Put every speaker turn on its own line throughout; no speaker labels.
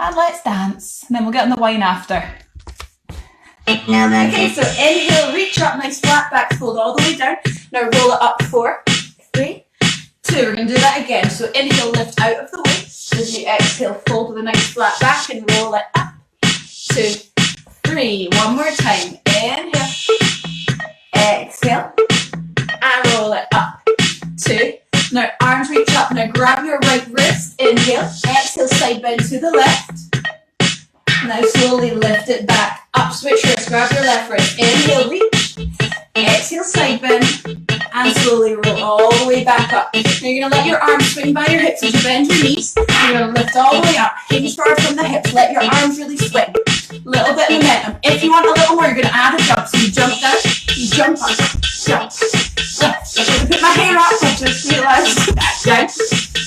And let's dance. And then we'll get on the wine after. Okay, so inhale, reach up, nice flat back, fold all the way down. Now roll it up, 4, 3, 2. We're going to do that again. So inhale, lift out of the way. As you exhale, fold with a nice flat back and roll it up. 2, 3. One more time. Inhale, exhale, and roll it up. 2. Now arms reach up. Now grab your right wrist. Inhale, exhale, side bend to the left. Now slowly lift it back. Up, switch wrists. Grab your left wrist. Inhale, reach. Exhale, side bend. And slowly roll all the way back up. Now you're going to let your arms swing by your hips as you bend your knees. You're going to lift all the way up. Hinge forward from the hips. Let your arms really swing. Little bit of momentum. If you want a little more, you're going to add a jump. So you jump down, you jump up, jump. Lift. I'm going to put my hair up. I just realised. Down.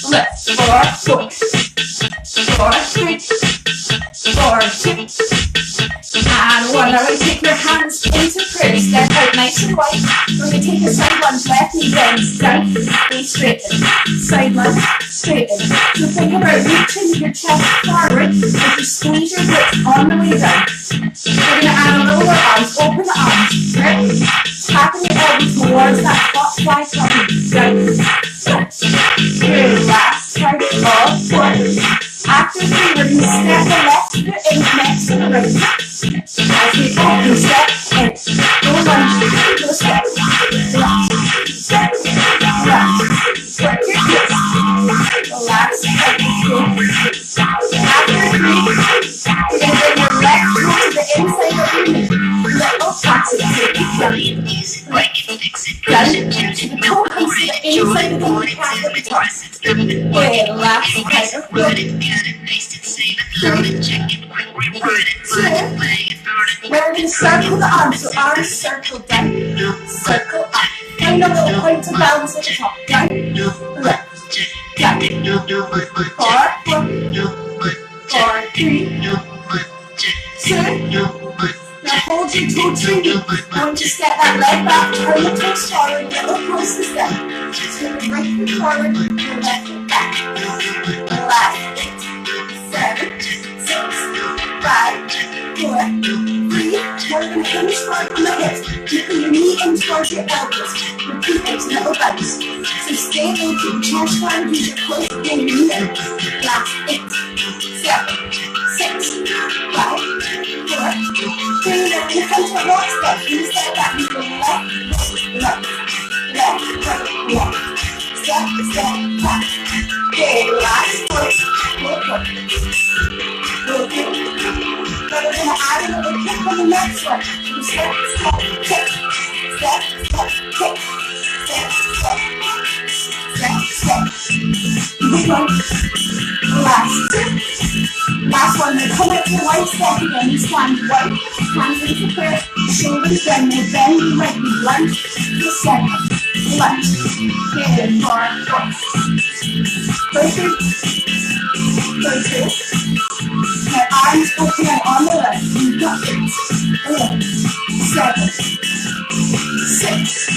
Lift. 4, 4. 4, 3. 4, 2. And 1. Now we're going to take your hands into prayer. Step out nice and wide. We're going to take a side lunge. Left knee bends down. Knee straighten. Side lunge. Straighten. So think about reaching your chest forward as you squeeze your hips on the way down. We're going to add a little more arms. Open the arms. Right? Tapping your elbows towards that top fly tummy. Down. Good. Last part of 4. After 3, we're going to step the left foot in next to the right foot. As we open, step in. Go lunge, go step. Left, step, left. Work your hips. Relax, head, go. After 3, you're going to bring your left foot to the inside of your knee. Little taps it, take it down. Down. The toe comes to the inside of the knee, half of the top. Good, last part of go. 3, 2. We're going to circle the arms. So arms circle down, circle up. Find a little point to balance at the top. Down, left, down. 4, 4, 3, 2. Now hold your toe to your knee. Going to step that leg back, turn the toes forward, little close to step. Turn the right foot forward, your left foot back. Last 8, 7, 6, 5, 4, 3. Now we're going to hinge forward on the hips. Keeping your knee in towards your elbows. Repeat it, little bounce. So stay low, keep your chest forward, use your close to your knee in. Last 8, 7, 6, 5, 4, 3. Now we're going to come to a walk step. Instead of that, we go left, left, left, right, left. Step, step, back. Good. Last 4. Okay. Now we're going to add a little kick on the next one. Step, step, kick. Step, step, kick. Step, step. Step, step. Big one. Last 2. Last one. Now come out to the wide step again. You stand wide. Hands into prayer. Shoulders down. Now bend your right knee. Lunge to center. Lunge. Good. 4, 4. 3, 2. Now arms open out on the left. You've got 8, 11, 7, 6,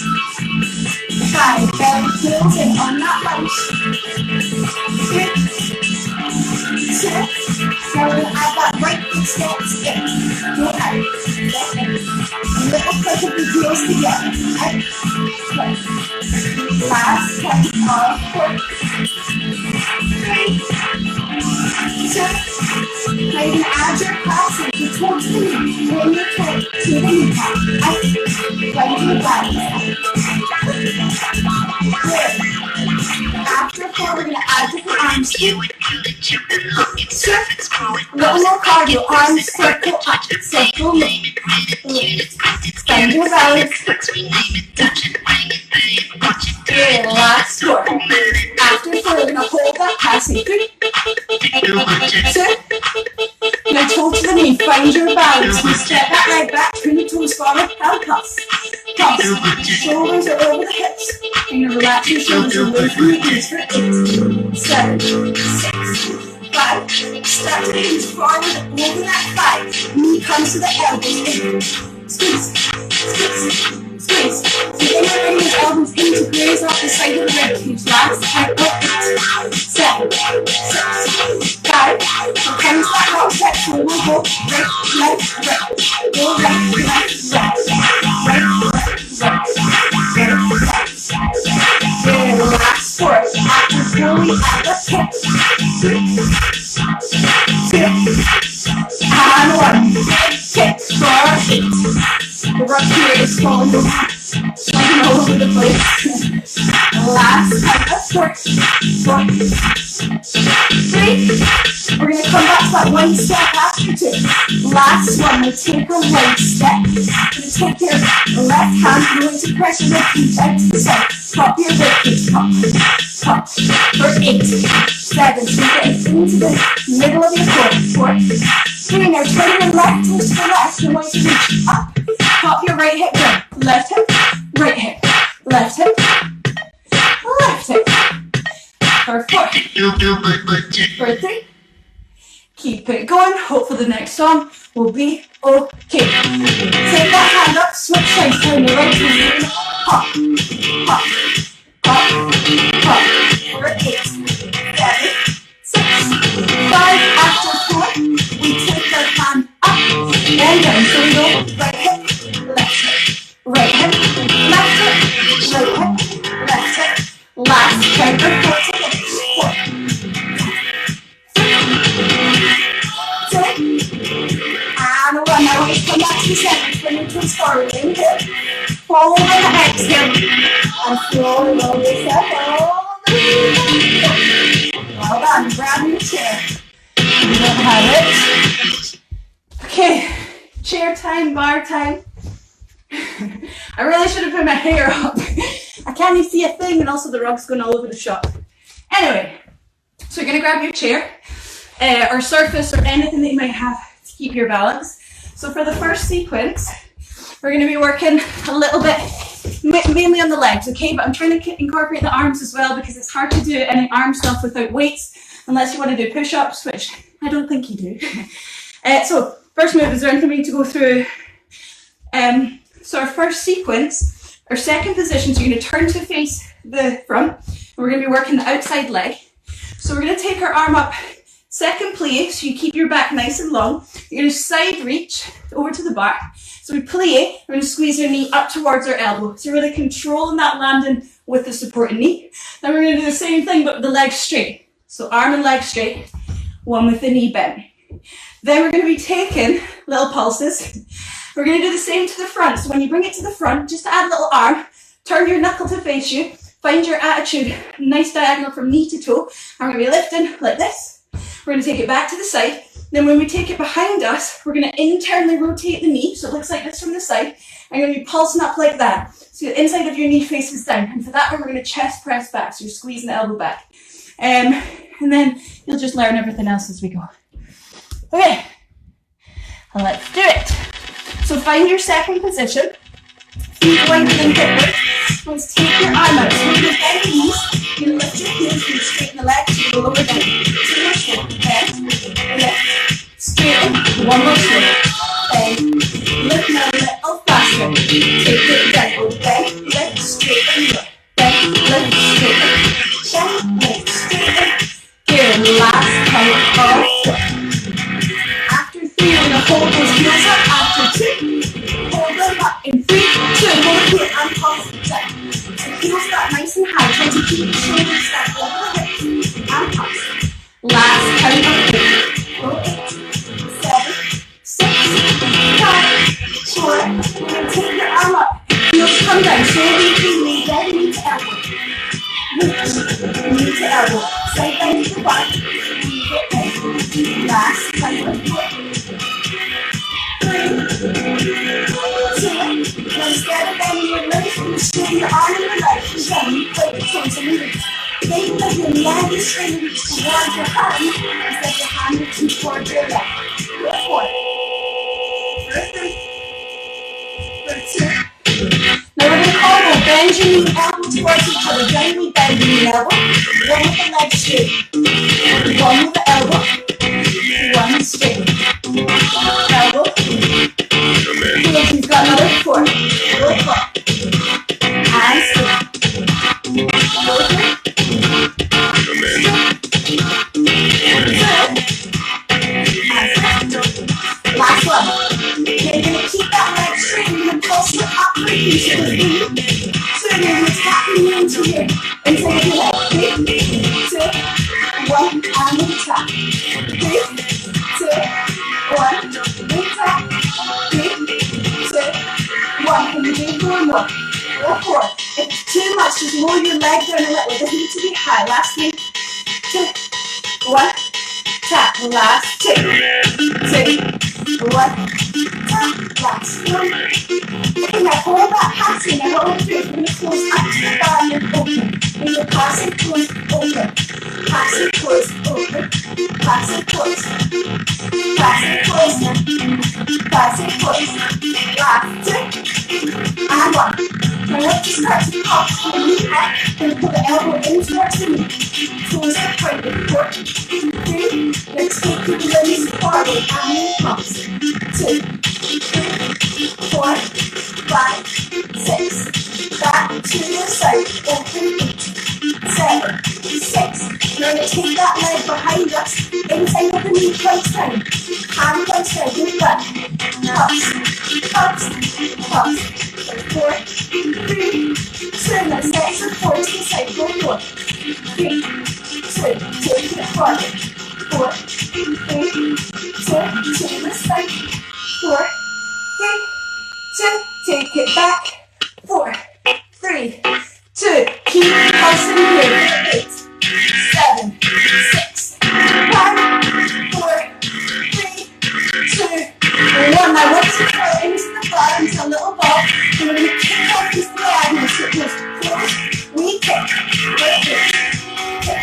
5. Belly pulls in on that lunge. 3, 2. Now we're going to add that right foot step in. Go out. Step in. A little click of the heels together. Out. Right. Last 10 of 4. 3, 2. Now you're going to add your passing to toe to the knee. Bring your toe to the kneecap. Out. Right to the body. Good. After 4, we're going to add different arms. 2. Little more cardio. Arms circle up. Circle low. Bend your balance. Good. Last 4. After 4, we're going to hold that passing. 3, 2. Now toe to the knee, find your balance. You step that leg back, turn your toes forward, held toss. Toss. Shoulders are over the hips. And you relax your shoulders away from the knees for 8, 7, 6, 5. Start to hinge forward over that 5. Knee comes to the elbows. Squeeze, squeeze. Squeeze. So then we're bringing those elbows in to graze off the side of the rib cage. Last count of 8, 7, 6, 5. So comes that rug here is falling over, sliding all over the place. Last time, that's 4, 3. We're going to come back to that one step after 2. Last one, we'll take a right step. We're going to take your left hand, you're going to press your ribcage out to the side. Pop your ribcage, pop, pop. For 8, 7, so get into the middle of your core. 4, 3, now turn your left toes to the left. You're going to reach up, pop your right hip down. Left hip, right hip, left hip, left hip. For 4, for 3. Keep it going. Hopefully the next song will be okay. Take that hand up, switch sides, turn your right to pop, pop, pop, pop. For 8, 7, 6, 5. After 4, we take our hand up and down. So we go right hip, left hip, right hip, left hip, right hip, left hip. Last count of 4 seconds. 4, 3, 2, and 1. Now we come back to the center. Bring your toes forward. Inhale. Hold and exhale. And slowly roll yourself all the way back. Well done. Grab your chair. You don't have it. Okay. Chair time, bar time. I really should have put my hair up. I can't even see a thing, and also the rug's going all over the shop. Anyway, so you're going to grab your chair or surface or anything that you might have to keep your balance. So for the first sequence, we're going to be working a little bit, mainly on the legs, okay? But I'm trying to incorporate the arms as well because it's hard to do any arm stuff without weights, unless you want to do push-ups, which I don't think you do. So first move, is there anything we need to go through? So our first sequence, our second position, so you're going to turn to face the front. And we're going to be working the outside leg. So we're going to take our arm up, second plie, so you keep your back nice and long. You're going to side reach over to the bar. So we plie, we're going to squeeze your knee up towards our elbow. So you're really controlling that landing with the supporting knee. Then we're going to do the same thing, but with the legs straight. So arm and leg straight, one with the knee bent. Then we're going to be taking little pulses. We're going to do the same to the front. So when you bring it to the front, just add a little arm, turn your knuckle to face you, find your attitude, nice diagonal from knee to toe. And we're going to be lifting like this. We're going to take it back to the side. Then when we take it behind us, we're going to internally rotate the knee. So it looks like this from the side. And you're going to be pulsing up like that. So the inside of your knee faces down. And for that one, we're going to chest press back. So you're squeezing the elbow back. And then you'll just learn everything else as we go. Okay, let's do it. So find your second position. Feet wider than hip width. Let's take your arm out. So you're going to bend the knees. You're going to lift your heels. You're going to straighten the legs. You're going to lower down. 2 more straight. Bend. Lift. Straighten. 1 more straight. Bend. Lift now a little faster. Take it down. Bend. Lift. Straighten. Look. Bend. Lift. Straighten. Bend. Lift. Straighten. Good. Last count of 4. After 3, we're going to hold those heels up. After 2, hold them up. In 3, 2, hold it here and pulse it down. So heels up nice and high. Try to keep the shoulders stacked over the hips and pulse. Last count of 8. Go 8, 7, 6, 5, 4. We're going to take your arm up. Heels come down. Shoulder to knee, then knee to elbow. Knee to elbow. Side bend to the bar. Last count of 4. 3, 2. Now instead of bending your legs, you straighten your arm and your leg. Again, you play the toes and knees. Think that your leg is straight and reach towards your hand instead of your hand reaching towards your leg. For 4. For 3. For 2. Now we're going to combo. Bend your knee, elbow towards each other. Gently bend your knee, elbow. 1 with the leg straight. 1 with the elbow. 1 straight. Elbow. Heels, you've got another 4. Go 4. And straight. Go 3. Last one. You're going to keep that leg straight. You're going to pulse it up for each of the knee. So you're going to tap your knee into your inside of your leg. 3, 2, 1, and then tap. 3, 2, 1, then tap. 3, 2, 1, 4. Go 4. If it's too much, just lower your leg down a little. It doesn't need to be high. Last 3, 2, 1. Tap. Last 2, 2, 1. Tap. Last 1. Okay, now hold that passing. Now what we're going to do is we're going to close up to the bar and then open. When you're passing, close, open. Passing, close, open. Passing, close. Passing, close. Passing, close. Last 2 and 1. Now let's just start to pop the knee up and put the elbow in towards the knee. Close it, point it, 4, 3. Let's take your limbs forward and knee pumps. 2, 3, 4, 5, 6. Back to the side. Open 8, 7, 6. Now we take that leg behind us. Inside of the knee points down. Hand points down. Good back. Pumps, pumps, pumps. 4, 3, 2. Let's exit 4 to the side. Go 4, 3, 2. Take it forward. 4, 3, 2. To the side. 4, 3, 2. Take it back. 4, 3, 2. Keep pulsing here. 8, 7, 6, 5, 4, 3, 2, 1. Now once you go into the bar into a little ball, you're going to kick off these diagonals. So it goes close, we kick, right here, kick,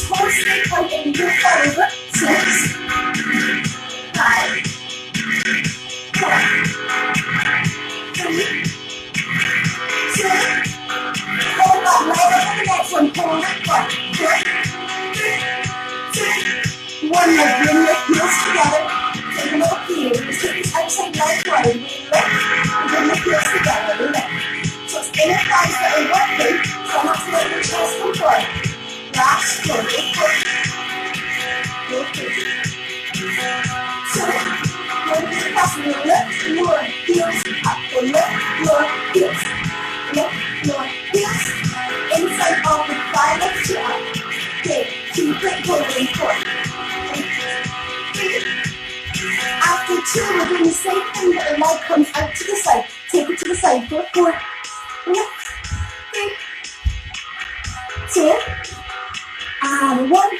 toes stay pointing, you go forward, 6, 5, 4, 3, 2, hold that leg up on the next one, hold it, 1, 3, 2, 1. Now bring your heels together. Take a little heel. Just take this outside leg wide. We lift. And bring the heels together. Lift. So it's inner thighs that are working. So not to let your chest come forward. Last 4. Go 4. Go 3. 2. Go to the cross. Lift. Lower heels. Up. Go lift. Lower heels. Lift. Lower heels. Inside of the thigh. Lift you up. Okay. Keep it going. 4. 3. After 2, we're doing the same thing, but the leg comes out to the side. Take it to the side. Go 4, 3, 2, and 1.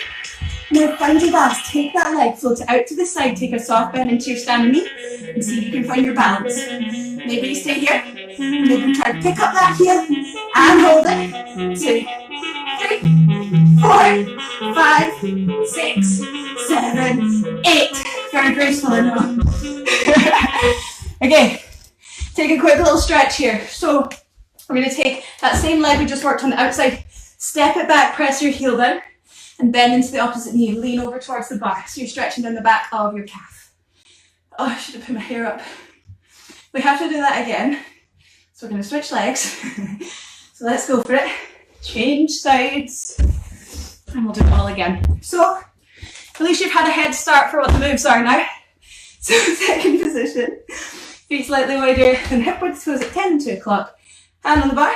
Now find your balance. Take that leg, float it out to the side. Take a soft bend into your standing knee and see if you can find your balance. Maybe you stay here. Maybe try to pick up that heel and hold it. 2, 3, 4, 5, 6, 7, 8. Very graceful enough. Okay, take a quick little stretch here. So we're going to take that same leg we just worked on the outside, step it back, press your heel down, and bend into the opposite knee. Lean over towards the bar. So you're stretching down the back of your calf. Oh, I should have put my hair up. We have to do that again. So we're going to switch legs. So let's go for it. Change sides. And we'll do it all again. So at least you've had a head start for what the moves are now. So second position. Feet slightly wider than hip width toes at 10 and 2 o'clock. Hand on the bar.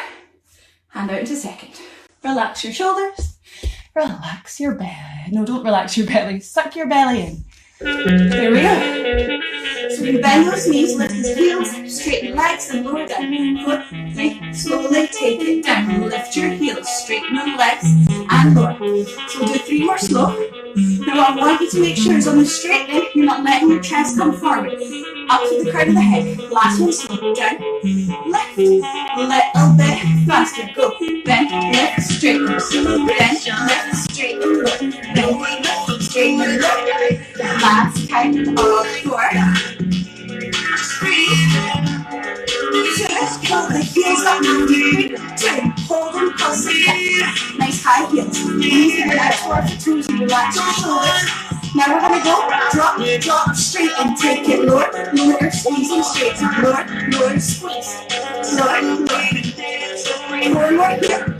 Hand out into second. Relax your shoulders. Relax your belly. No, don't relax your belly. Suck your belly in. There we go. So we bend those knees, lift those heels, straighten legs and lower down. 4, 3, slowly take it down. Lift your heels, straighten the legs and lower. So we'll do 3 more slow. Now what I want you to make sure is on the straight leg, you're not letting your chest come forward. Up to the crown of the head. Last one slow. Down, lift, little bit faster. Go. Bend, lift, straighten. Bend, lift, straighten, lower. Bend, lift, straighten, lower. Last count of 4, 3, 2, pull the heels up, 2, hold and pulse again. Nice high heels. Knees and relax towards the toes and relax your shoulders. Now we're gonna go drop, straight and take it lower, lower, squeeze and straight, lower, lower, squeeze, lower, lower, more here.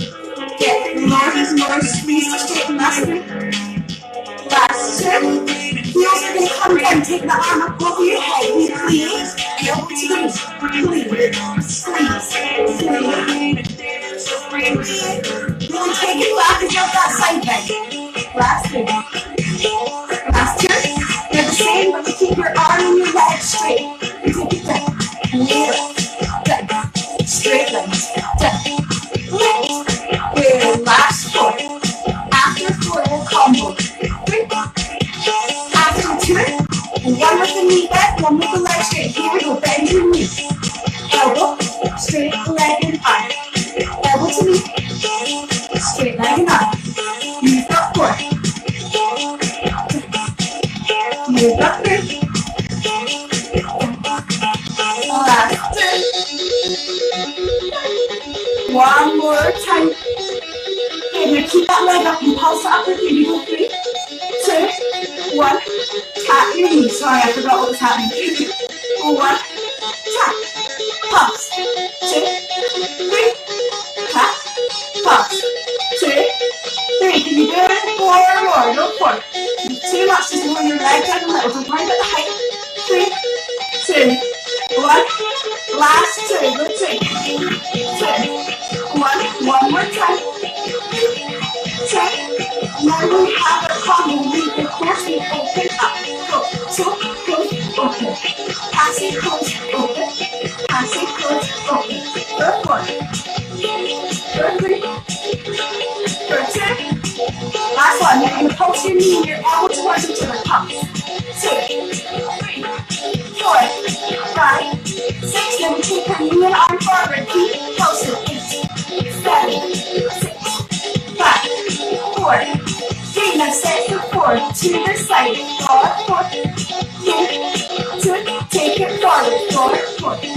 Get lower, squeeze and straight, last 3, last 2. Heels are going to come down, take the arm up over your head, we please, elbow to the knee, please, squeeze, really take it back and jump that side bend. Last 2. Last 2. They're the same, but you keep your arm and your leg straight. Take it down, lift, down, straight, two. One with the knee bent, one with the leg straight. Here we go, bend your knee. Elbow, straight leg and arm. Elbow to knee, straight leg and arm. You've got 4. You've got 3. Last 2. One more time. Okay, now keep that leg up and pulse it up with you. You go 3, 2, 1. Tap your knee. Sorry, I forgot what was happening. 1. Tap. Pulse. 2, 3. Tap. Pulse. 2, 3. Can you do it? 4 more. Go 4. Too much. Just lower your leg down a little. Don't worry about the height. 3, 2, 1. Last 2. Go 3, 2, 1. One more time. 2. Now we have a combo. We of course we open up. Go. So close, open. Pass it, close, open. Pass it, close, open. Go 4. Go 3. Go 2. Last one. You're going to pulse your knee and your elbow towards each other. Pulse. 2, 3, 4, 5, 6. Then we take our knee and arm forward. Keep pulsing. 8, 7, 6, 5, 4, 3. Now set for 4 to the side. 4, 4, 2, 2. Take it forward. 4, 4, 3,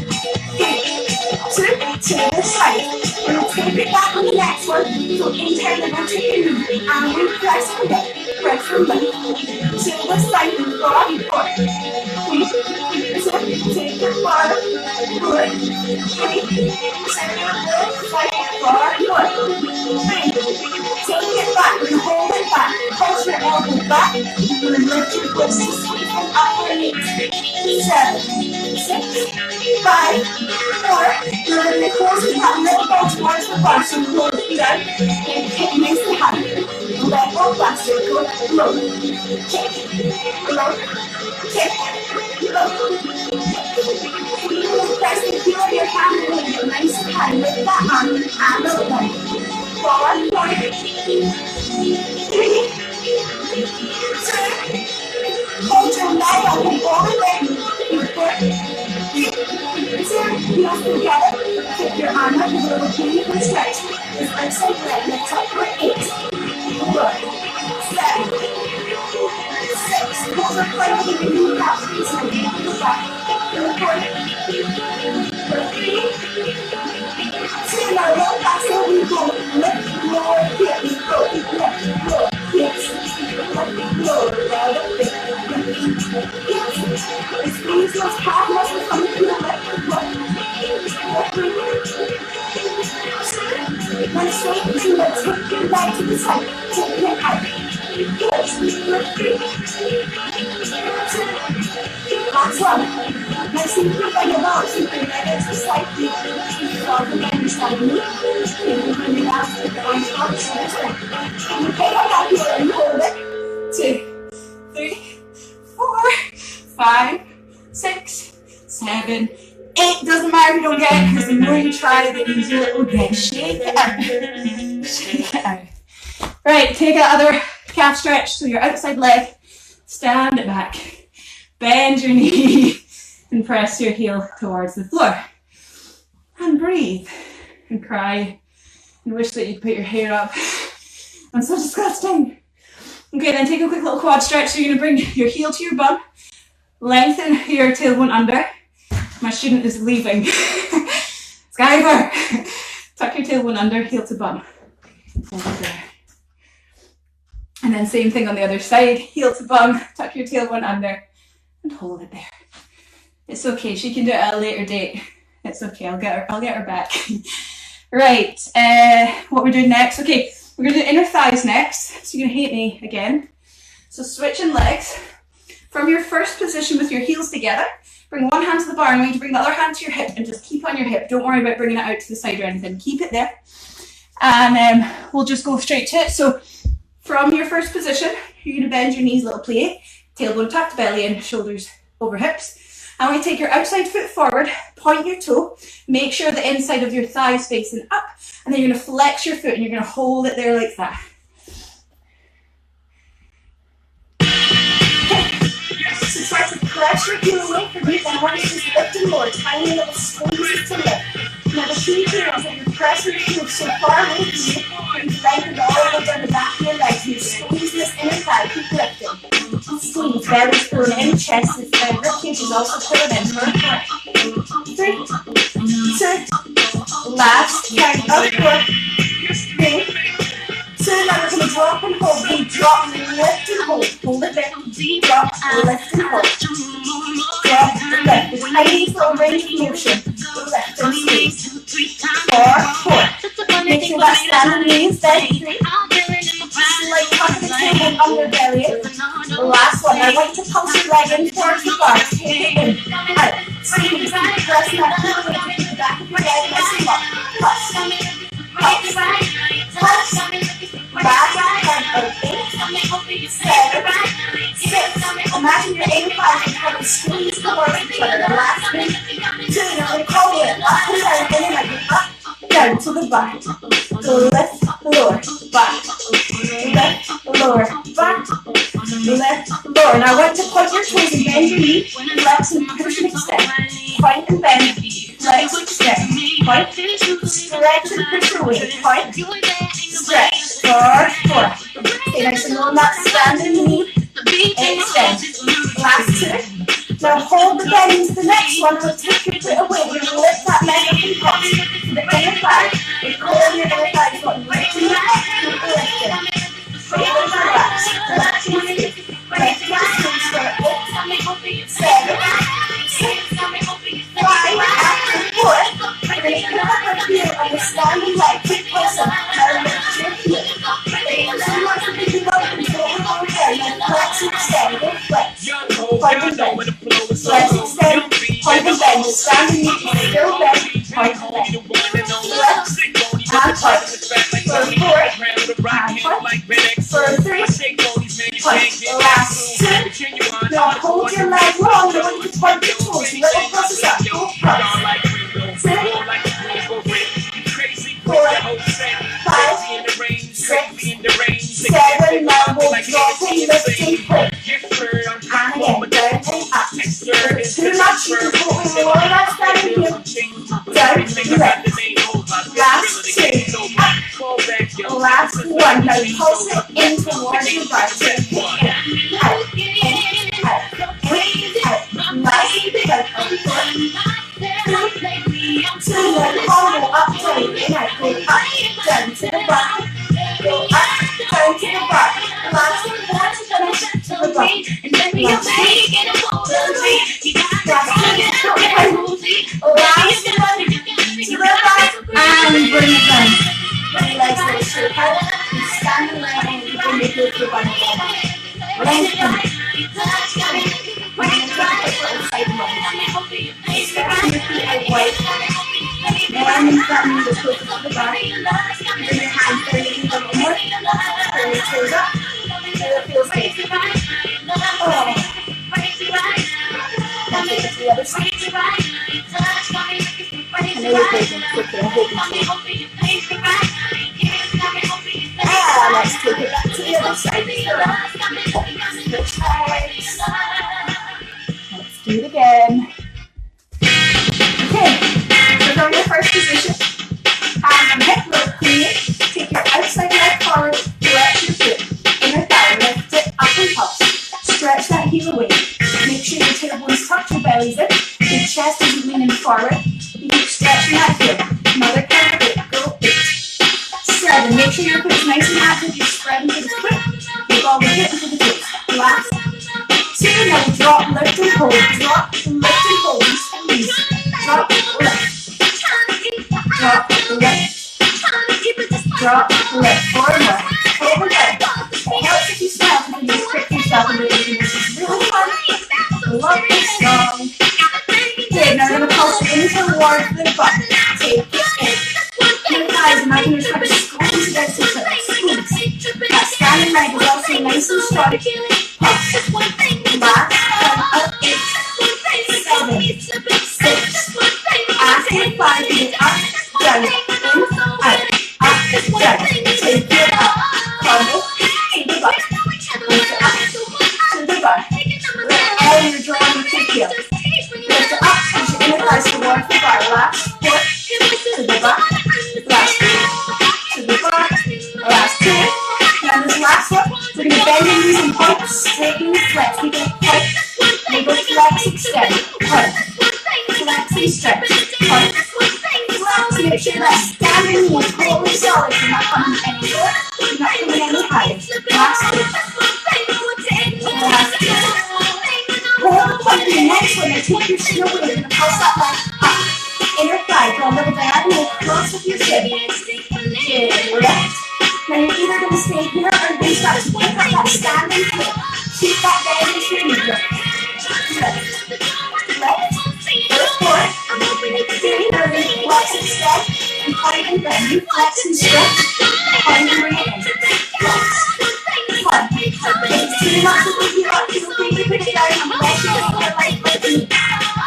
2. To the side. We're going to take it back on the next one. So internally rotate your knee and we press from left. Press from left. To the side. 4, 4, 3, 2. Take it forward. 4, 3, 2. Side. 4, 4, 3. Take it back. We're going to hold it back. Pulse your elbow back. You're going to lift your wrists to sweep them up your knees. 7, 6, 5, 4. You're going to close your hand. Let go towards the bar. So close it down. And kick next to hand. Let go faster. Go low. Kick. Low. Kick. Low. Press the heel of your hand and leave it nice and high. Lift that arm and the leg. 4, 4, 3, 2. Hold your leg up and all the way. 4, 3, 2. Heels together. Take your arm up and a little beautiful stretch. This outside leg lifts up for 8, 4, 7, 6. Hold your plank with your kneecaps. Please let me go back. 4, 3, 2. Now roll back so we go. Lift your hips. Go. Lift your hips. Lift your hips. Squeeze those calf muscles coming through the leg. Now straighten to the tip your leg to the side. Take it out. Hips. Lift 3, 2. Last one. Now see if you can get out. So you can leg out to the side. Follow the leg beside me. And you bring it out. Take the arms out. Shoulders down. And you pick up that heel and hold it. 2, 3, 4, 5, 6, 7, 8. Doesn't matter if you don't get it, because the more you try, the easier it will get. Shake it out. Shake it out. Right, take that other calf stretch. So your outside leg, stand it back. Bend your knee and press your heel towards the floor. And breathe. And cry. And wish that you'd put your hair up. I'm so disgusting. Okay, then take a quick little quad stretch. So you're going to bring your heel to your bum. Lengthen your tailbone under. My student is leaving. Skyver. Tuck your tailbone under, heel to bum. Over there. And then same thing on the other side. Heel to bum, tuck your tailbone under, and hold it there. It's okay. She can do it at a later date. It's okay. I'll get her back. Right. What we're doing next. Okay, we're going to do inner thighs next. So you're going to hate me again. So switching legs. From your first position with your heels together, bring one hand to the bar and I'm going to bring the other hand to your hip and just keep on your hip. Don't worry about bringing it out to the side or anything. Keep it there. And we'll just go straight to it. So from your first position, you're going to bend your knees, little plie, tailbone tucked, belly in, shoulders over hips. And we take your outside foot forward, point your toe, make sure the inside of your thigh is facing up, and then you're going to flex your foot and you're going to hold it there like that. Stretch your heel away from you, and once just lifting more, tiny little squeezes to lift. Now the key here is that you're pressing your heel so far away from you, and lengthen all the way down the back of your legs. You squeeze this inner thigh, keep lifting. Squeeze, belly's pulling in, chest is down, ribcage is also pulling in. 3, 2, last count of 4, 3, 2, now we're going to drop and hold. We drop, lift and hold. Hold it there. Drop, lift and hold. Drop, lift. It's tiny little range of motion. Lift and squeeze. 4, 4. Make sure that standing knee is bent. 3. Slight tuck of the table under belly. The last one. I want you to pulse your leg in towards the bar. Take it in. Out. Squeeze. Press that heel away to the back of your leg. Nice and long. Plus. Plus. Plus. Back and out. 8, 7, 6. Imagine your 8 and 5 and kind of squeeze towards each other. The last 2. Now we call it up and down. And then like up, down to the back. Lift, lower, back. Lift, lower, back. Lift, lower. Now I want to point your toes and bend your knee. Flex and push and extend. Point and bend. Flex, extend. Point. Stretch and push your weight. Point. Stretch. 4, 4. Okay, nice and low on that standing knee. Extend. Last 2. Now hold the bend into the next one. We'll take your foot away. We're going to lift that leg up and cross. The inner thigh. We're pulling your inner thigh. You've got lifting it up. Keep lifting. Shoulders are back. Lift your feet. Lift your feet. Start 8, 7, 6, 5, after 4. We're going to pick up our heel on the standing leg. Keep pulsing. Now lift your feet. So much of the low control over there. Now flex and extend. Go flex. Point and bend. Flex, extend. Point and bend. The standing knee is still bent. Point and bend. Flex and point. For 4 and point. For 3 point. Last 2. Now hold your leg long. I want you to point your toes. Little crosses up. Go cross. 2, 4, 5, 6, 7. Now we'll drop and lift and pull. And again, down and up. Too much, you can pull in the lower left standing heel. Down, left. Last 2. Up. Last 1. Now pulse it in towards your bar. So kick in. Out. In. Out. In. Out. Nice and big out. 2. Now combo up, down, in, out. Go up, down to the bar. Go up, down to the bar. Last 4 to finish to the bar. Last 1 to the bar. And bring it down. Bring your legs very straight out. And stand in line and you bring your heel to the bar again. Lengthen. Bring it down inside the line. Step your feet out wide. Now I'm that knee is closer to the bar. Bring your hands down, you can go more. Turn your toes up. Feel it feels good. Oh. Now take it to the other side. I know you're breathing quickly. I'm hoping to. Let's take it back to the other side. Switch legs. Let's do it again. Okay. So from your first position, hands on hip, look clean. Take your outside leg forward, stretch your foot. Inner thigh, lift it up and pulse. Stretch that heel away. Make sure your tailbones touch your bellies in. Your chest is leaning forward. You keep stretching that heel. Another count of 8. Go 8. 7. Make sure your foot is nice and active. You're spreading to the foot. Take all the hip into the toes. Last 2. Now drop, lift and hold. Drop, lift and hold. Squeeze. Drop, lift. Drop, lift. Drop, lift. 4 more. Over there. It helps if you stop and just trick yourself into doing this. It's really fun. Love this song. Okay, now we're going to pulse it in towards the butt. Take it in. Your thighs, imagine you're trying to squeeze against each other. Squeeze. That standing leg is also nice and strong. Pulse. Last count of 8, 7, 6. After 5, you up, down, in, out, up, down. Take it up. Combo to the butt. Lift it up to the butt. Let all your drawing exhale. Lift it up, push your inner thighs towards the bar. Last 4, to the bar. Last 3, to the bar. Last 2. Now this last one, we're going to bend your knees and point, straighten and flex. We go point, we go flex, extend, point, flex and stretch, point, flex. Make sure that standing knee is totally solid. You're not coming any lower, you're not coming any higher. Last 2. Last 2. Hold the point in the next one and take your shin away. You're going to pulse that leg up. Inner thigh, draw a little diagonal across with your shin. Lift. Now you're either going to stay here or you're going to start to pick up that standing foot. Keep that bend into your knee. Lift. Lift. Lift forward. 3. Now we're going to flex and stretch and point and bend. You flex and stretch. Point and bring it in. Flex. One. If it's too much to leave you up, feel free to put it down and flex your leg like me.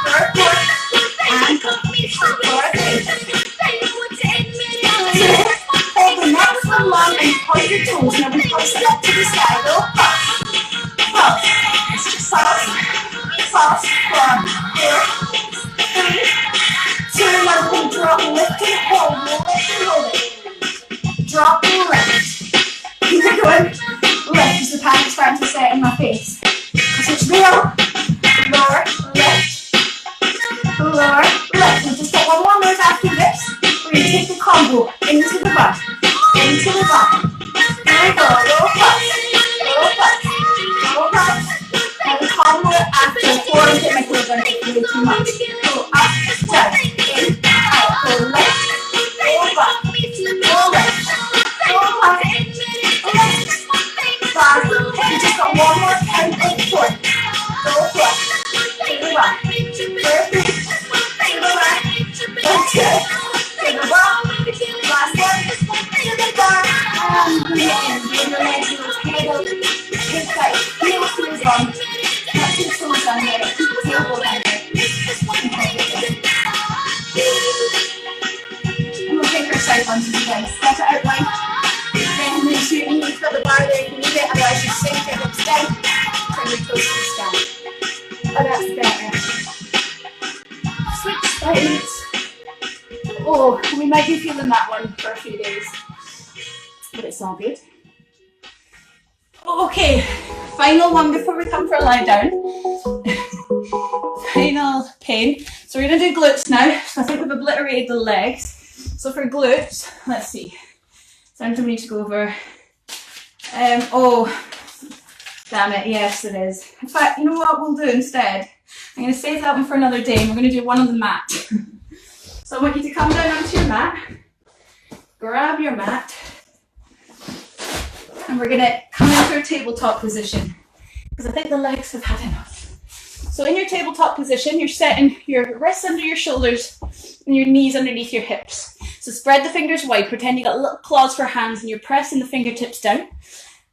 Third, 4. And 4, 3. 2. Hold the next one long and point your toes. Now we pulse it up to the sky. Go pulse. Pulse. Pulse. Pulse. 1, 2, 3. 2. Now we're going to drop, lift and hold. Lift and hold it. Drop and lift. Keep it going. Lift because the panic's starting to set in my face. Switch down. Lower. Lift. Lower. Lift. We'll just get one more move after this. We're going to take the combo into the bar. Into the bar. Here we go. Low pulse. Low pulse. Low pulse. Now the combo after 4 and get my heels down. Way too much. Go up, down, in, out. Go left. Go back. Go left. Go back. Left. Back. You just got one more count of 4. Go forward. To the bar. 3. To the bar. 2. To the bar. Last one. To the bar. And bring it in. Bring your legs to those heels. Hip tight. Heels to the bum. Touch your toes down there. Keep the tailbone down there. And we'll take our side lunges again. Step it out wide. Then make sure you need to feel the bar there if you need it. Otherwise, you sink your hips down. Turn your toes to the sky. Oh, that's better. Switch sides. Oh, we might be feeling that one for a few days, but it's all good. Okay, final one before we come for a lie down. Final pain. So we're going to do glutes now. So I think we've obliterated the legs. So for glutes, let's see. Sometimes we need to go over. Oh, damn it, yes it is. In fact, you know what we'll do instead? I'm going to save that one for another day and we're going to do one on the mat. So I want you to come down onto your mat, grab your mat, and we're going to come into a tabletop position because I think the legs have had enough. So in your tabletop position, you're setting your wrists under your shoulders and your knees underneath your hips. So spread the fingers wide, pretend you got little claws for hands and you're pressing the fingertips down.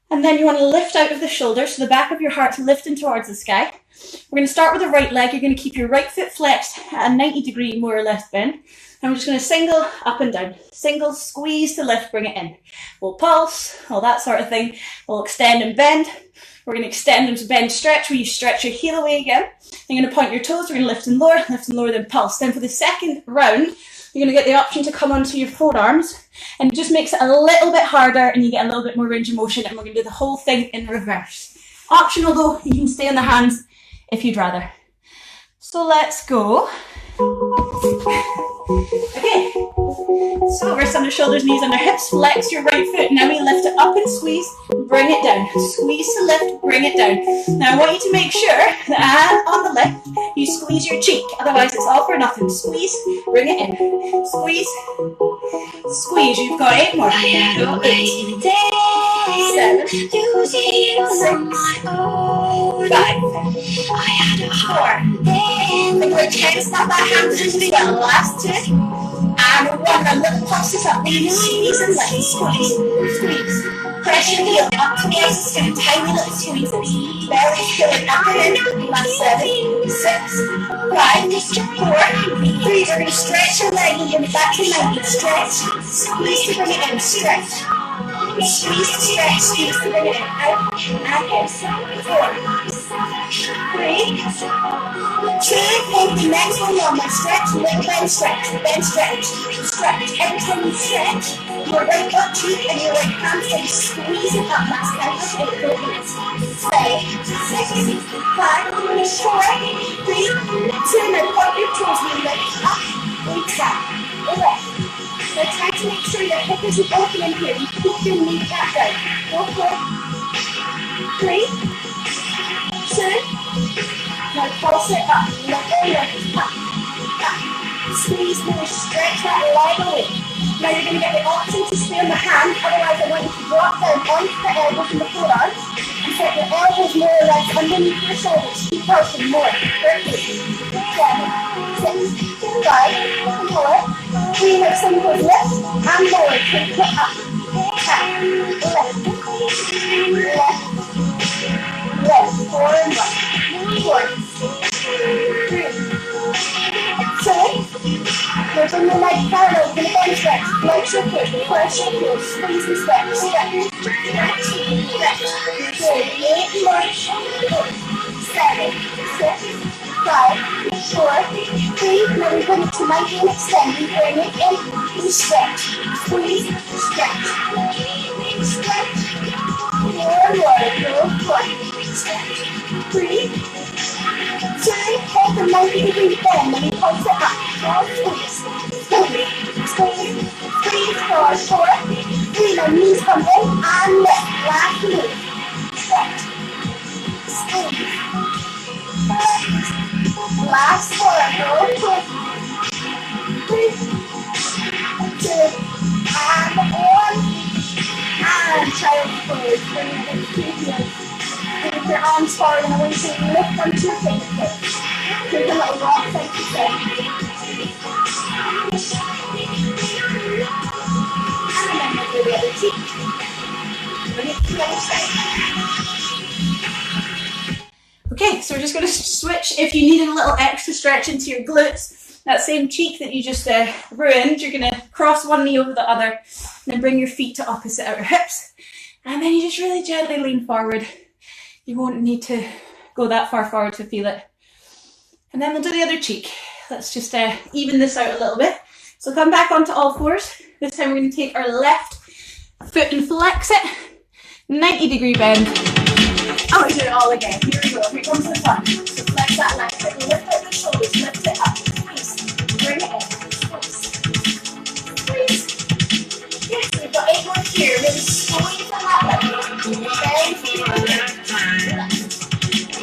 And then you want to lift out of the shoulders, so the back of your heart's lifting towards the sky. We're going to start with the right leg. You're going to keep your right foot flexed at a 90-degree more or less bend. And we're just going to single up and down. Single, squeeze to lift, bring it in. We'll pulse, all that sort of thing. We'll extend and bend. We're going to extend and bend, stretch, where you stretch your heel away again. Then you're going to point your toes. We're going to lift and lower, then pulse. Then for the second round, you're going to get the option to come onto your forearms. And it just makes it a little bit harder and you get a little bit more range of motion. And we're going to do the whole thing in reverse. Optional though, you can stay on the hands if you'd rather. So let's go. Okay, so wrists under shoulders, knees under hips, flex your right foot. Now we lift it up and squeeze, bring it down. Squeeze to lift, bring it down. Now I want you to make sure that on the lift, you squeeze your cheek. Otherwise it's all for nothing. Squeeze, bring it in. Squeeze, squeeze. You've got 8 more. Go 8, 7, 6, 5, 4. We're trying to stop that hands into the last 2. And 1. A little pulses up. Squeeze and lift. Squeeze. Squeeze. Press your heel up towards the skin. Tiny little squeezes. Belly filling up and in. Last 7, 6, 5, 4, 3. We're going to stretch your leg and bring it back to 90. Stretch. Squeeze to bring it in. Stretch. Squeeze to stretch. Squeeze to bring it in. Out. And in. 4, 3, 2, hold the next one normal. Stretch, little bend stretch, stretch. Every time you stretch, your right butt cheek and your right hamstring squeeze it up. Last time, and it goes. 7, 6, 5, 4, 3, 2, now pop your toes, we lift up, we tap, left. Now try to make sure your hip isn't open in here. You keep your knee back down. Go for it. 3, 2, now pulse it up, lift, up. Squeeze, really stretch that leg away. Now you're going to get the option to stay on the hand, otherwise I want you to drop down onto the elbows and the forearms and set your elbows more or less underneath your shoulders. Keep pulsing more. 13, 7, 6, 5, 4, 3, now some goes lift and lower, take it up, tap, left, 4 and 1, 4, 3, 2, now bring your leg parallel with the bench stretch. Flex your foot, press your heels, squeeze and stretch, stretch. Good. 8 more. 7, 6, 5, 4, 3. Now we bring it to 90 and extend. We bring it in, we stretch, squeeze, stretch, stretch. 4 more. 4, stretch. 3, 2, hold the 90-degree bend, and we pulse it up. 4, squeeze, 4, 3, now knees come in and lift. Last move. Stretch, squeeze, last 4, go 3, 2, and 1, and child's pose. Bring it to your heels. Take your arms forward and I want you to lift onto your fingertips. Take a little rock side to side. And then we'll do the other cheek. Bring it to the other side. Okay, so we're just going to switch. If you needed a little extra stretch into your glutes, that same cheek that you just ruined, you're going to cross one knee over the other, and then bring your feet to opposite outer hips. And then you just really gently lean forward. You won't need to go that far forward to feel it. And then we'll do the other cheek. Let's just even this out a little bit. So come back onto all fours. This time we're going to take our left foot and flex it. 90-degree bend. Oh, we do it all again. Here we go. Here comes the fun. So flex that left foot. Lift out the shoulders. Lift it up. Squeeze. Bring it in. Squeeze. Yes, we've got 8 more here. Really squeeze on that left. Bend.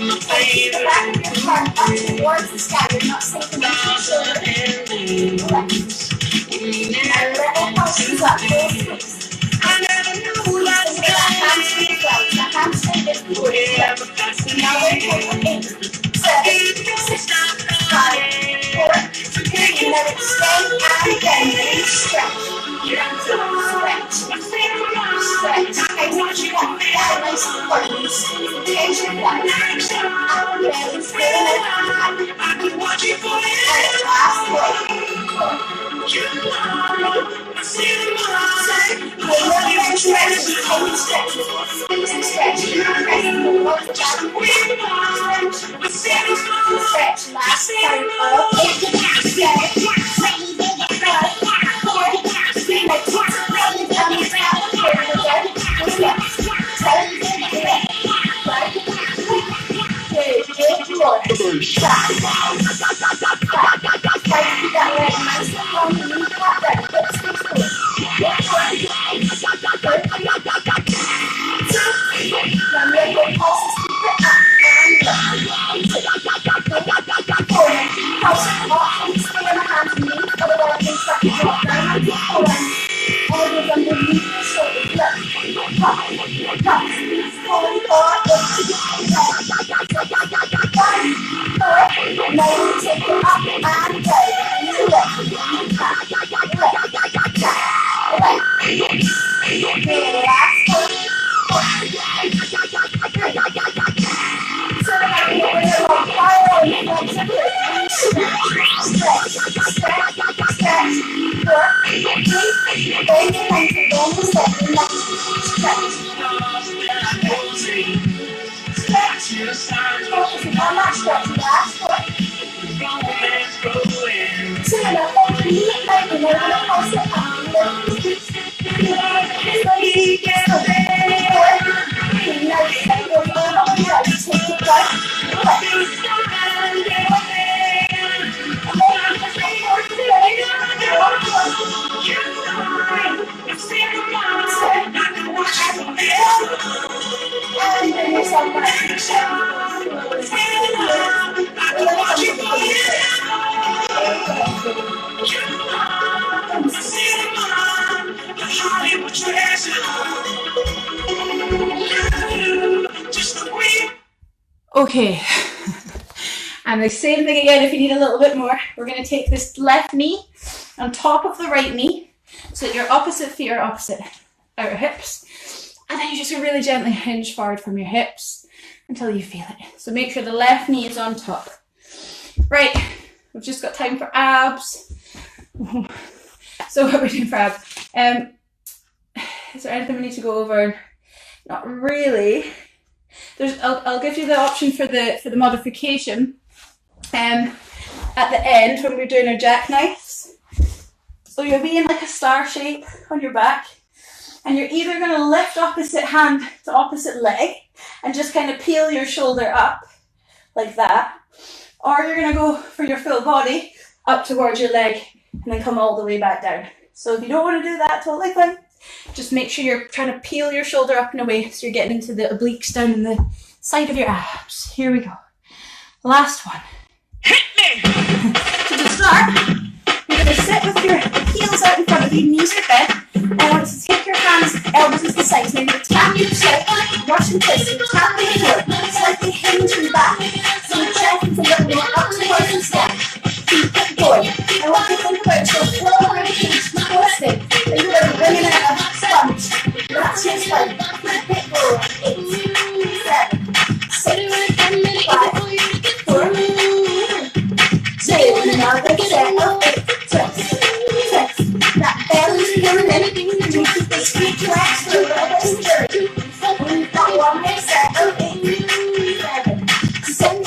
Take the back of your arm up towards the sky. You're not sinking into your shoulder. Now little pulses up. Pull that hamstring as well. The hamstring is forward. Now we're going 8, 7, 6, 5, 4, 3. And then extend and bend. Really stretch. Stretch. I want you to get that nice and firm. Tension flat. And then stay in and last one. We'll stretch. Squeeze and stretch. Stretch. Last time. 8, 7, 5, 4, 3. Now keep the belly down the top. Here we go. Just left. 7, 5, 2, 1. Try to keep that leg nice and long and lean flat down. Hips squeeze forward. 2. Now we'll go pulses. Keep it up and lift. 4. Pulse it off and stay on the hands and knees. Otherwise they start to drop down onto the forearms. Elbows underneath your shoulders. Lift. Pop. Squeeze forward. 1. Now we take it up and down. Lift. Tap. Lift. Tap. Lift. Relax. 3. So now we go into our fire and flexibility. Stretch. 4, 3. Bend your ankle, bend the step, and let stretch. Stretch. Focus On that stretch, last one. Two and a whole feet, like we're going to pulse it up. Okay, and the same thing again if you need a little bit more. We're going to take this left knee on top of the right knee so that your opposite feet are opposite our hips, and then you just really gently hinge forward from your hips until you feel it. So make sure the left knee is on top. Right, we've just got time for abs. So what are we doing for abs? Is there anything we need to go over? Not really. I'll give you the option for the modification at the end when we're doing our jackknives. So you'll be in like a star shape on your back, and you're either going to lift opposite hand to opposite leg and just kind of peel your shoulder up like that, or you're going to go for your full body up towards your leg and then come all the way back down. So if you don't want to do that, totally fine. Just make sure you're trying to peel your shoulder up and away so you're getting into the obliques down in the side of your abs. Here we go. Last one. Hit me! So to start, you're going to sit with your heels out in front of you, knees are bent, and I want you to take your hands, elbows to the sides. Now you're going to tap your chest, Russian twist, so tap the floor, slightly hinge and back. So your chest is a little bit up towards the step. Keep it going. I want you to think about your floor rib cage twisting. And you're going to be bringing out a sponge. That's your spine. Keep it going. 8, 7, 6, 5, 4, 3, 2. Another set of 8. Twist. Twist. That belly's pulling in. You keep the feet flexed for a little bit sturdy. We've got one more set of 8, 7, 6,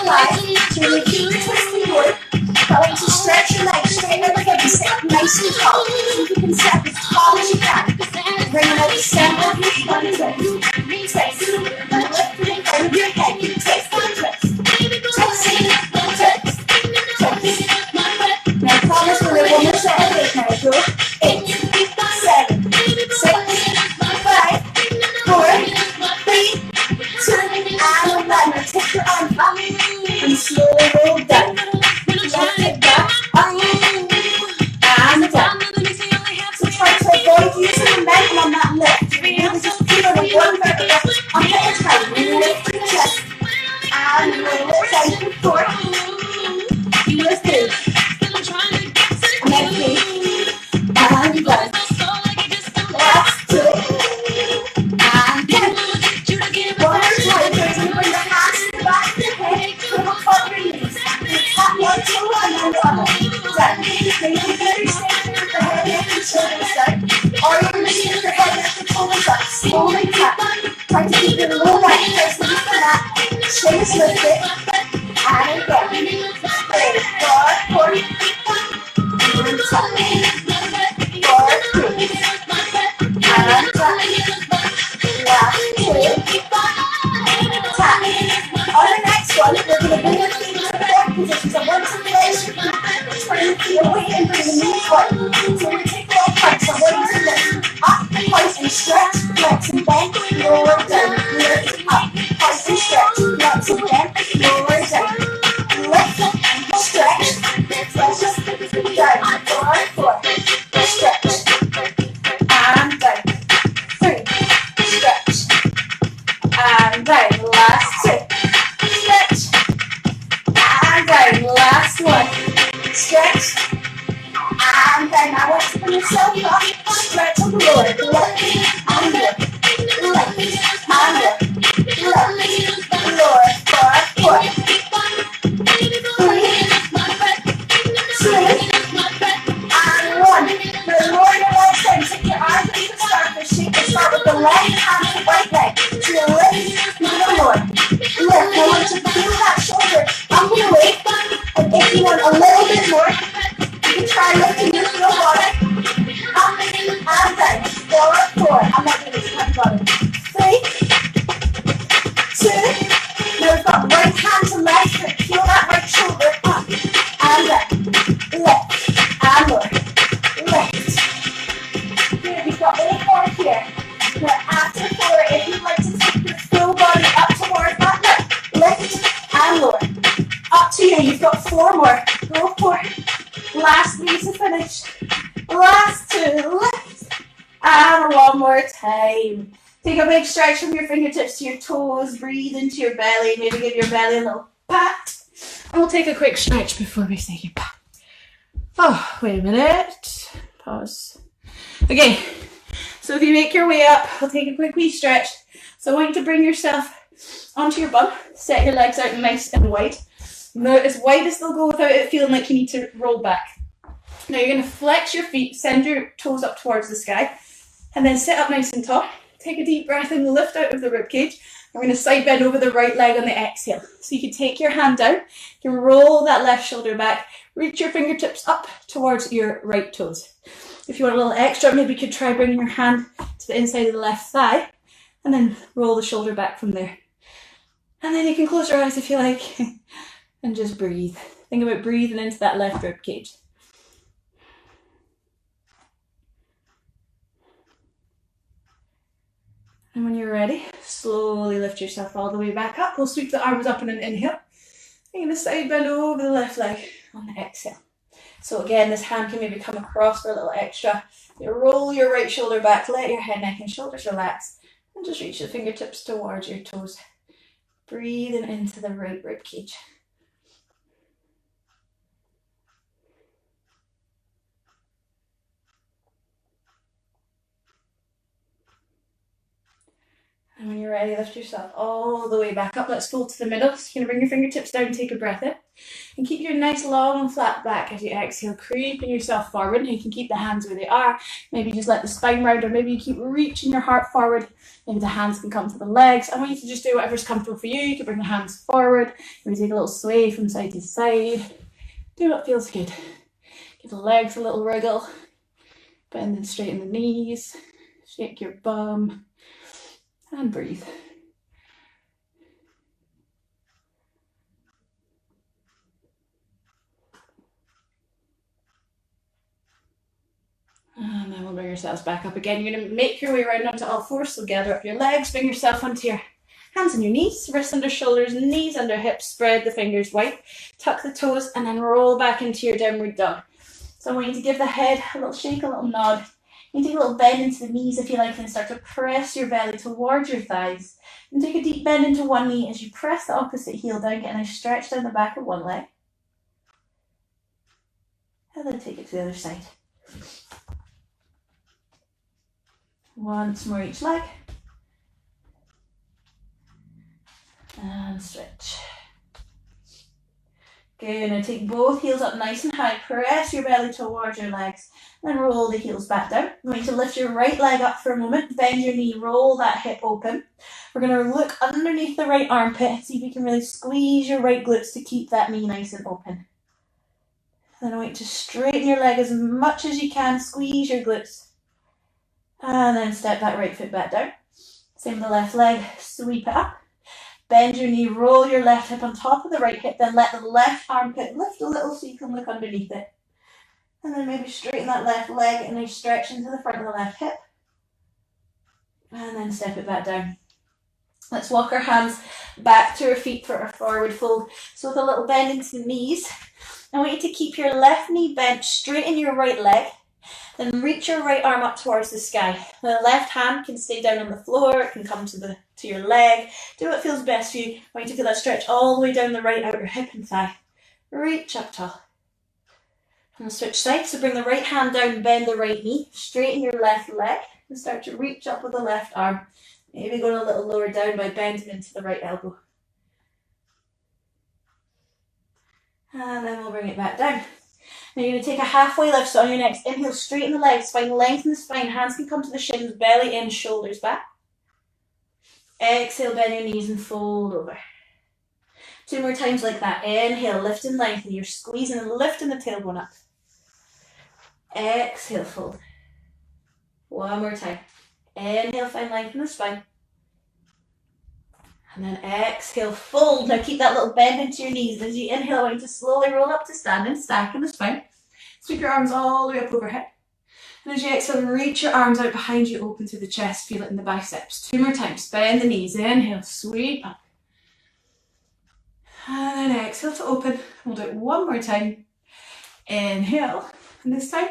5. So you keep twisting going. I want you to stretch your legs straight out the hip and sit nice and tall. So you can sit as tall as you can. Bringing out the center of your spine. Twist. Twist. And lift the front of your head. Twist. Twist. Twist. Twist. Twist. Now promise we'll do one more set of 8 now. Go. 8, 7, 6, 5, 4, 3, 2, and 1. Now take your arm up and slowly roll down. Lift it back, up, and down. So try to avoid using the momentum on that lift. You're really just feeling the one vertebra up at a time. Lift your chest, and roll it down to 4. Lift it, and then 3, and down. Last 2, and down. One more time, you're going to bring the hands to the back of your head, come up on your knees. Tap 1, 2, and then the other. Down. Now you can either stay with the head lift and shoulders down, or you can stay with the head lift and shoulders up. Slowly tap. Try to keep your low back nice and deep for that. Shins lifted. And again. 3, 4, 4. And tap. 4, 3. And tap. Last 2. Tap. On the next one, we're going to bring your feet to the back position. So once you place your feet, turn your feet away and bring the knees forward. So we're going to take all parts. So we're going to lift up, point and stretch, flex and bend, lower down, lift up, point and stretch, flex and bend, lower down, lift and stretch, flex down, 4, 4, stretch, and down, 3, stretch, and down, last 2, stretch, and down, last 1, stretch, and then I want you to bring yourself up, stretch on the lower, lift, and lift, lift, and lift, lower, 4, 4, 3, 2, and 1. Now lower your legs down, take your arms into the starfish shape and start with the left hand to the right leg. So you lift, and lower, lift. Now I want you to feel to you. You've got 4 more. Go for it. Last 3 to finish. Last 2. Lift. And 1 more time. Take a big stretch from your fingertips to your toes. Breathe into your belly. Maybe give your belly a little pat. And we'll take a quick stretch before we say goodbye. Oh, wait a minute. Pause. Okay. So if you make your way up, we'll take a quick wee stretch. So I want you to bring yourself onto your bum. Set your legs out nice and wide. Now, as wide as they'll go without it feeling like you need to roll back. Now you're going to flex your feet, send your toes up towards the sky, and then sit up nice and tall. Take a deep breath and lift out of the ribcage. We're going to side bend over the right leg on the exhale. So you can take your hand down, you can roll that left shoulder back, reach your fingertips up towards your right toes. If you want a little extra, maybe you could try bringing your hand to the inside of the left thigh, and then roll the shoulder back from there. And then you can close your eyes if you like, and just breathe. Think about breathing into that left ribcage. And when you're ready, slowly lift yourself all the way back up. We'll sweep the arms up in an inhale. You're going to side bend over the left leg on the exhale. So again, this hand can maybe come across for a little extra. You roll your right shoulder back, let your head, neck and shoulders relax. And just reach the fingertips towards your toes. Breathing into the right rib cage. And when you're ready, lift yourself all the way back up. Let's fold to the middle. So you're going to bring your fingertips down, take a breath in. And keep your nice long flat back as you exhale, creeping yourself forward. And you can keep the hands where they are. Maybe just let the spine round, or maybe you keep reaching your heart forward. Maybe the hands can come to the legs. I want you to just do whatever's comfortable for you. You can bring the hands forward. Maybe take a little sway from side to side. Do what feels good. Give the legs a little wriggle. Bend and straighten the knees. Shake your bum. And breathe. And then we'll bring yourselves back up again. You're going to make your way around onto all fours. So gather up your legs, bring yourself onto your hands and your knees, wrists under shoulders, knees under hips, spread the fingers wide, tuck the toes, and then roll back into your downward dog. So I want you to give the head a little shake, a little nod. You can take a little bend into the knees if you like, and start to press your belly towards your thighs. And take a deep bend into one knee as you press the opposite heel down, get a nice stretch down the back of one leg. And then take it to the other side. Once more each leg. And stretch. Good, now take both heels up nice and high, press your belly towards your legs, then roll the heels back down. You're going to lift your right leg up for a moment, bend your knee, roll that hip open. We're going to look underneath the right armpit, see if you can really squeeze your right glutes to keep that knee nice and open. Then I want you to straighten your leg as much as you can, squeeze your glutes. And then step that right foot back down. Same with the left leg, sweep it up. Bend your knee, roll your left hip on top of the right hip, then let the left armpit lift a little so you can look underneath it. And then maybe straighten that left leg and a nice stretch into the front of the left hip. And then step it back down. Let's walk our hands back to our feet for our forward fold. So with a little bend into the knees, I want you to keep your left knee bent, straighten your right leg. Then reach your right arm up towards the sky. The left hand can stay down on the floor, it can come to your leg. Do what feels best for you. I want you to feel that stretch all the way down the right outer hip and thigh. Reach up tall. And switch sides. So bring the right hand down, bend the right knee, straighten your left leg, and start to reach up with the left arm. Maybe going a little lower down by bending into the right elbow. And then we'll bring it back down. Now you're going to take a halfway lift, so on your next inhale, straighten the legs, spine, lengthen the spine, hands can come to the shins, belly in, shoulders back. Exhale, bend your knees and fold over. 2 more times like that. Inhale, lift and lengthen. You're squeezing and lifting the tailbone up. Exhale, fold. 1 more time. Inhale, find length in the spine. And then exhale, fold. Now keep that little bend into your knees. As you inhale, I want you to slowly roll up to standing, stack in the spine. Sweep your arms all the way up overhead. And as you exhale, reach your arms out behind you, open through the chest, feel it in the biceps. 2 more times. Bend the knees. Inhale, sweep up. And then exhale to open. We'll do it one more time. Inhale. And this time,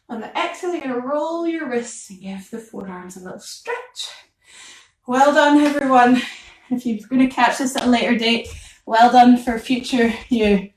on the exhale, you're going to roll your wrists and give the forearms a little stretch. Well done, everyone. If you're going to catch this at a later date, well done for future you.